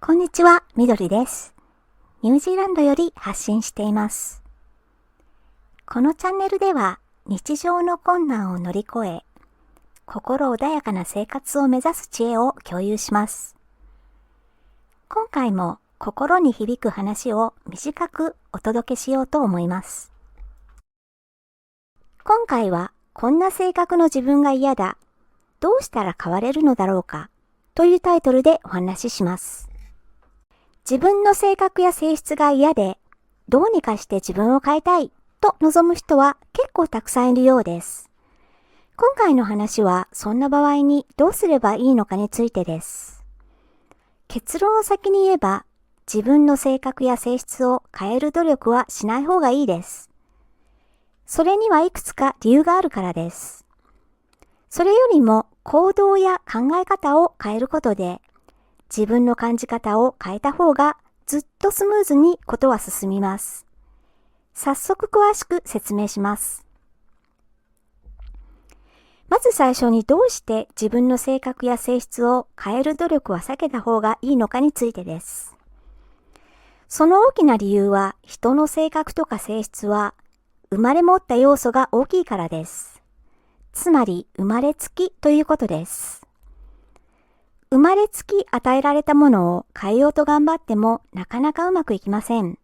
こんにちは、みどりです。ニュージーランドより発信しています。このチャンネルでは日常の困難を乗り越え、心穏やかな生活を目指す知恵を共有します。今回も心に響く話を短くお届けしようと思います。今回はこんな性格の自分が嫌だ、どうしたら変われるのだろうかというタイトルでお話しします。自分の性格や性質が嫌で、どうにかして自分を変えたいと望む人は結構たくさんいるようです。今回の話はそんな場合にどうすればいいのかについてです。結論を先に言えば、自分の性格や性質を変える努力はしない方がいいです。それにはいくつか理由があるからです。それよりも行動や考え方を変えることで、自分の感じ方を変えた方がずっとスムーズにことは進みます。早速詳しく説明します。まず最初にどうして自分の性格や性質を変える努力は避けた方がいいのかについてです。その大きな理由は人の性格とか性質は生まれ持った要素が大きいからです。つまり生まれつきということです。生まれつき与えられたものを変えようと頑張ってもなかなかうまくいきません。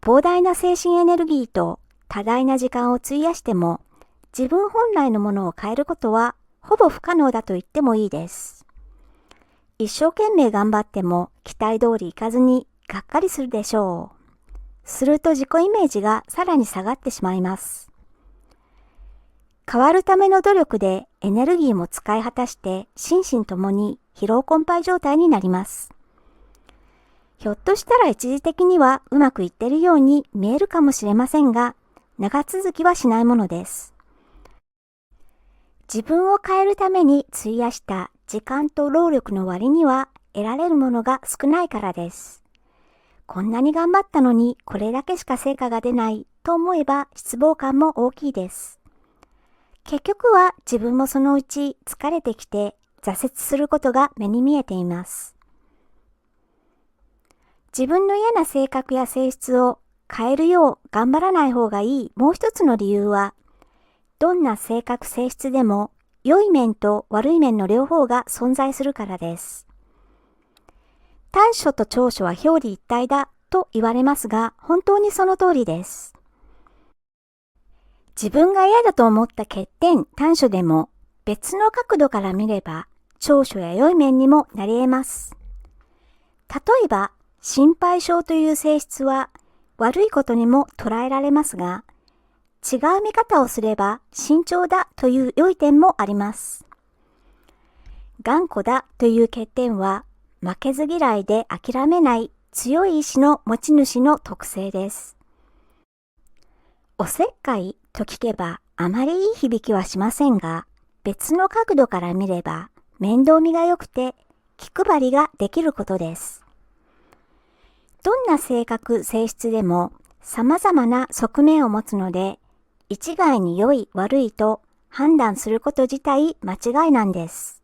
膨大な精神エネルギーと多大な時間を費やしても自分本来のものを変えることはほぼ不可能だと言ってもいいです。一生懸命頑張っても期待通りいかずにがっかりするでしょう。すると自己イメージがさらに下がってしまいます。変わるための努力でエネルギーも使い果たして心身ともに疲労困憊状態になります。ひょっとしたら一時的にはうまくいっているように見えるかもしれませんが、長続きはしないものです。自分を変えるために費やした時間と労力の割には得られるものが少ないからです。こんなに頑張ったのにこれだけしか成果が出ないと思えば失望感も大きいです。結局は自分もそのうち疲れてきて挫折することが目に見えています。自分の嫌な性格や性質を変えるよう頑張らない方がいいもう一つの理由は、どんな性格性質でも良い面と悪い面の両方が存在するからです。短所と長所は表裏一体だと言われますが、本当にその通りです。自分が嫌だと思った欠点、短所でも別の角度から見れば長所や良い面にもなり得ます。例えば、心配性という性質は悪いことにも捉えられますが、違う見方をすれば慎重だという良い点もあります。頑固だという欠点は負けず嫌いで諦めない強い意志の持ち主の特性です。おせっかいと聞けばあまりいい響きはしませんが、別の角度から見れば面倒見が良くて気配りができることです。どんな性格性質でも様々な側面を持つので、一概に良い悪いと判断すること自体間違いなんです。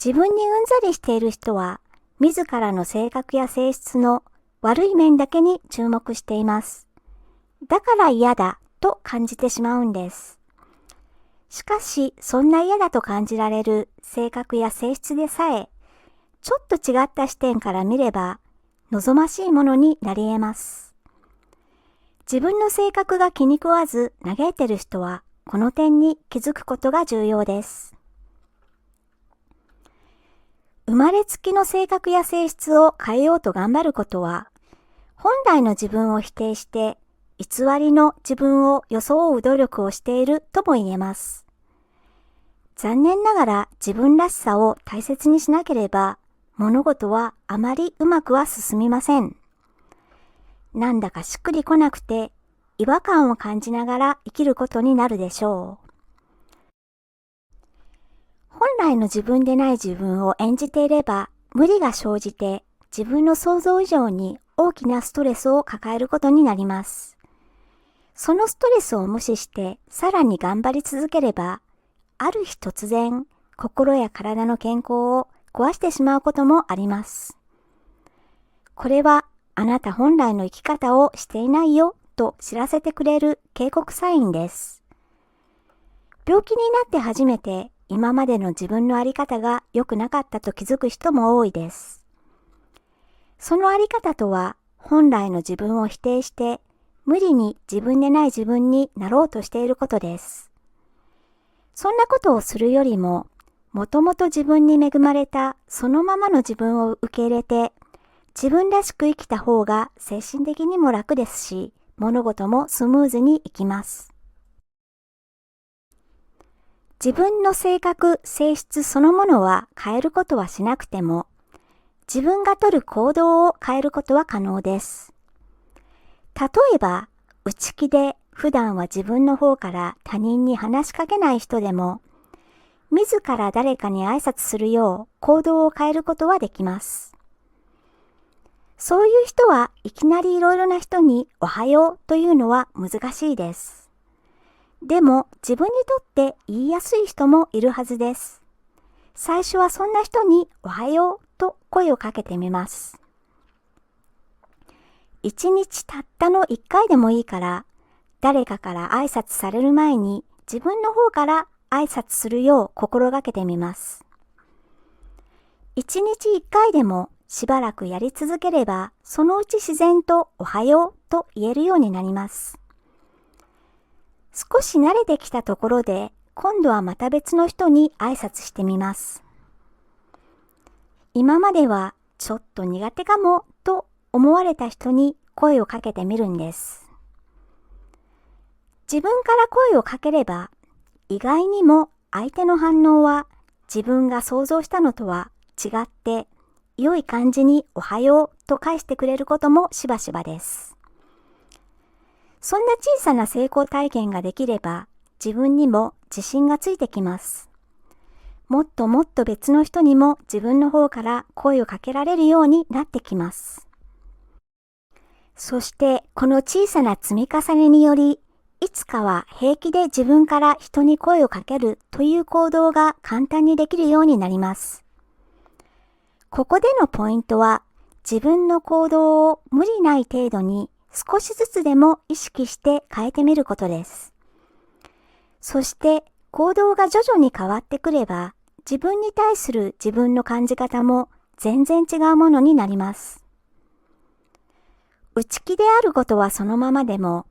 自分にうんざりしている人は自らの性格や性質の悪い面だけに注目しています。だから嫌だと感じてしまうんです。しかし、そんな嫌だと感じられる性格や性質でさえ、ちょっと違った視点から見れば、望ましいものになり得ます。自分の性格が気に食わず嘆いている人は、この点に気づくことが重要です。生まれつきの性格や性質を変えようと頑張ることは、本来の自分を否定して、偽りの自分を装う努力をしているとも言えます。残念ながら自分らしさを大切にしなければ物事はあまりうまくは進みません。なんだかしっくりこなくて違和感を感じながら生きることになるでしょう。本来の自分でない自分を演じていれば無理が生じて自分の想像以上に大きなストレスを抱えることになります。そのストレスを無視してさらに頑張り続ければ、ある日突然心や体の健康を壊してしまうこともあります。これはあなた本来の生き方をしていないよと知らせてくれる警告サインです。病気になって初めて今までの自分の在り方が良くなかったと気づく人も多いです。その在り方とは本来の自分を否定して無理に自分でない自分になろうとしていることです。そんなことをするよりも、もともと自分に恵まれたそのままの自分を受け入れて、自分らしく生きた方が精神的にも楽ですし、物事もスムーズにいきます。自分の性格、性質そのものは変えることはしなくても、自分が取る行動を変えることは可能です。例えば、内気で普段は自分の方から他人に話しかけない人でも、自ら誰かに挨拶するよう行動を変えることはできます。そういう人はいきなりいろいろな人におはようというのは難しいです。でも自分にとって言いやすい人もいるはずです。最初はそんな人におはようと声をかけてみます。一日たったの1回でもいいから、誰かから挨拶される前に自分の方から挨拶するよう心がけてみます。一日1回でもしばらくやり続ければ、そのうち自然とおはようと言えるようになります。少し慣れてきたところで、今度はまた別の人に挨拶してみます。今まではちょっと苦手かもと思われた人に声をかけてみるんです。自分から声をかければ、意外にも相手の反応は自分が想像したのとは違って、良い感じにおはようと返してくれることもしばしばです。そんな小さな成功体験ができれば、自分にも自信がついてきます。もっともっと別の人にも自分の方から声をかけられるようになってきます。そしてこの小さな積み重ねにより、いつかは平気で自分から人に声をかけるという行動が簡単にできるようになります。ここでのポイントは、自分の行動を無理ない程度に少しずつでも意識して変えてみることです。そして行動が徐々に変わってくれば、自分に対する自分の感じ方も全然違うものになります。内気であることはそのままでも、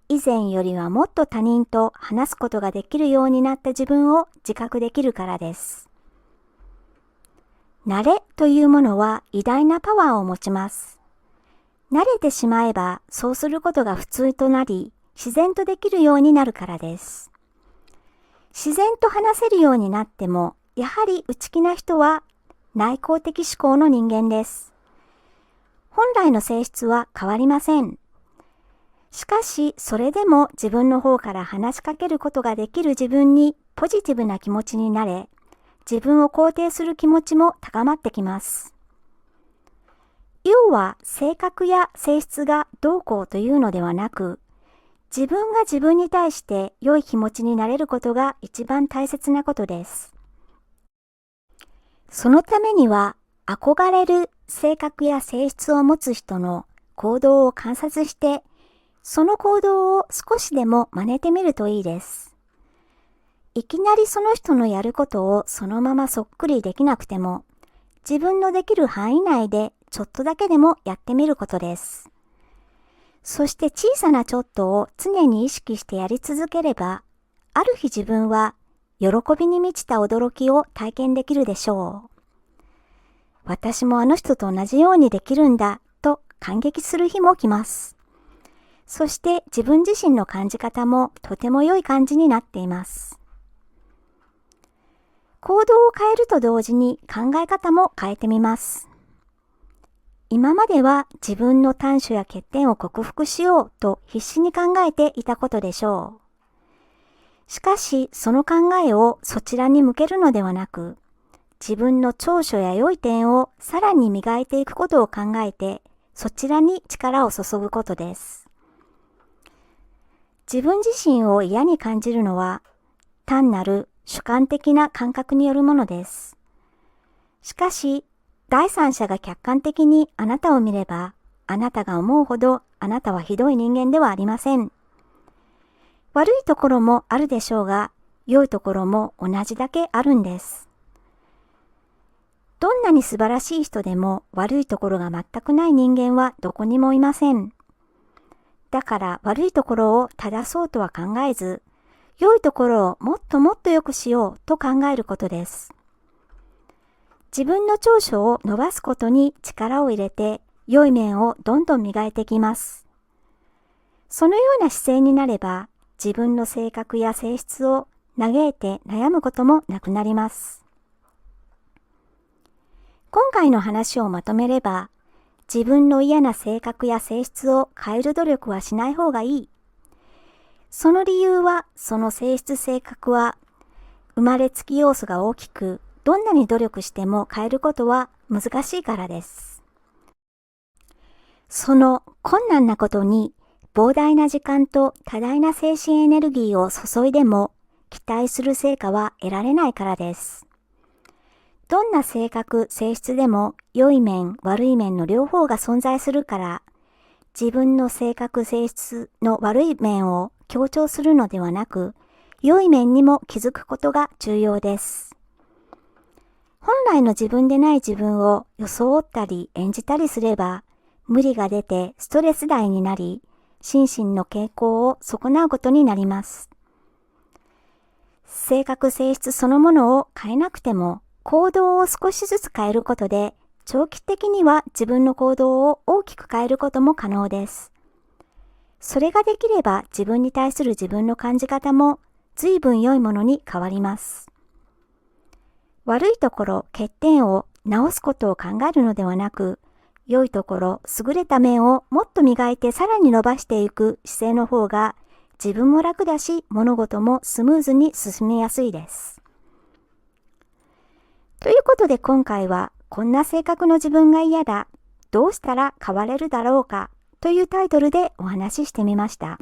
以前よりはもっと他人と話すことができるようになった自分を自覚できるからです。慣れというものは偉大なパワーを持ちます。慣れてしまえばそうすることが普通となり、自然とできるようになるからです。自然と話せるようになっても、やはり内気な人は内向的思考の人間です。本来の性質は変わりません。しかし、それでも自分の方から話しかけることができる自分にポジティブな気持ちになれ、自分を肯定する気持ちも高まってきます。要は、性格や性質がどうこうというのではなく、自分が自分に対して良い気持ちになれることが一番大切なことです。そのためには、憧れる性格や性質を持つ人の行動を観察して、その行動を少しでも真似てみるといいです。いきなりその人のやることをそのままそっくりできなくても、自分のできる範囲内でちょっとだけでもやってみることです。そして小さなちょっとを常に意識してやり続ければ、ある日自分は喜びに満ちた驚きを体験できるでしょう。私もあの人と同じようにできるんだと感激する日も来ます。そして自分自身の感じ方もとても良い感じになっています。行動を変えると同時に考え方も変えてみます。今までは自分の短所や欠点を克服しようと必死に考えていたことでしょう。しかしその考えをそちらに向けるのではなく、自分の長所や良い点をさらに磨いていくことを考えて、そちらに力を注ぐことです。自分自身を嫌に感じるのは単なる主観的な感覚によるものです。しかし、第三者が客観的にあなたを見れば、あなたが思うほどあなたはひどい人間ではありません。悪いところもあるでしょうが、良いところも同じだけあるんです。どんなに素晴らしい人でも悪いところが全くない人間はどこにもいません。だから悪いところを正そうとは考えず、良いところをもっともっと良くしようと考えることです。自分の長所を伸ばすことに力を入れて、良い面をどんどん磨いてきます。そのような姿勢になれば、自分の性格や性質を嘆いて悩むこともなくなります。今回の話をまとめれば、自分の嫌な性格や性質を変える努力はしない方がいい。その理由は、その性質性格は生まれつき要素が大きく、どんなに努力しても変えることは難しいからです。その困難なことに膨大な時間と多大な精神エネルギーを注いでも期待する成果は得られないからです。どんな性格、性質でも良い面、悪い面の両方が存在するから、自分の性格、性質の悪い面を強調するのではなく、良い面にも気づくことが重要です。本来の自分でない自分を装ったり演じたりすれば、無理が出てストレス大になり、心身の傾向を損なうことになります。性格性質そのものを変えなくても、行動を少しずつ変えることで、長期的には自分の行動を大きく変えることも可能です。それができれば自分に対する自分の感じ方も随分良いものに変わります。悪いところ、欠点を直すことを考えるのではなく、良いところ、優れた面をもっと磨いてさらに伸ばしていく姿勢の方が自分も楽だし、物事もスムーズに進めやすいです。ということで今回は、こんな性格の自分が嫌だ、どうしたら変われるだろうかというタイトルでお話ししてみました。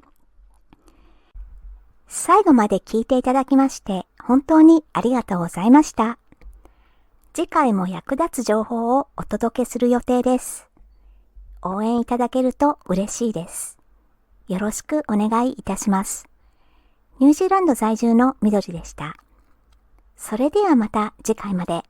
最後まで聞いていただきまして本当にありがとうございました。次回も役立つ情報をお届けする予定です。応援いただけると嬉しいです。よろしくお願いいたします。ニュージーランド在住のみどりでした。それではまた次回まで。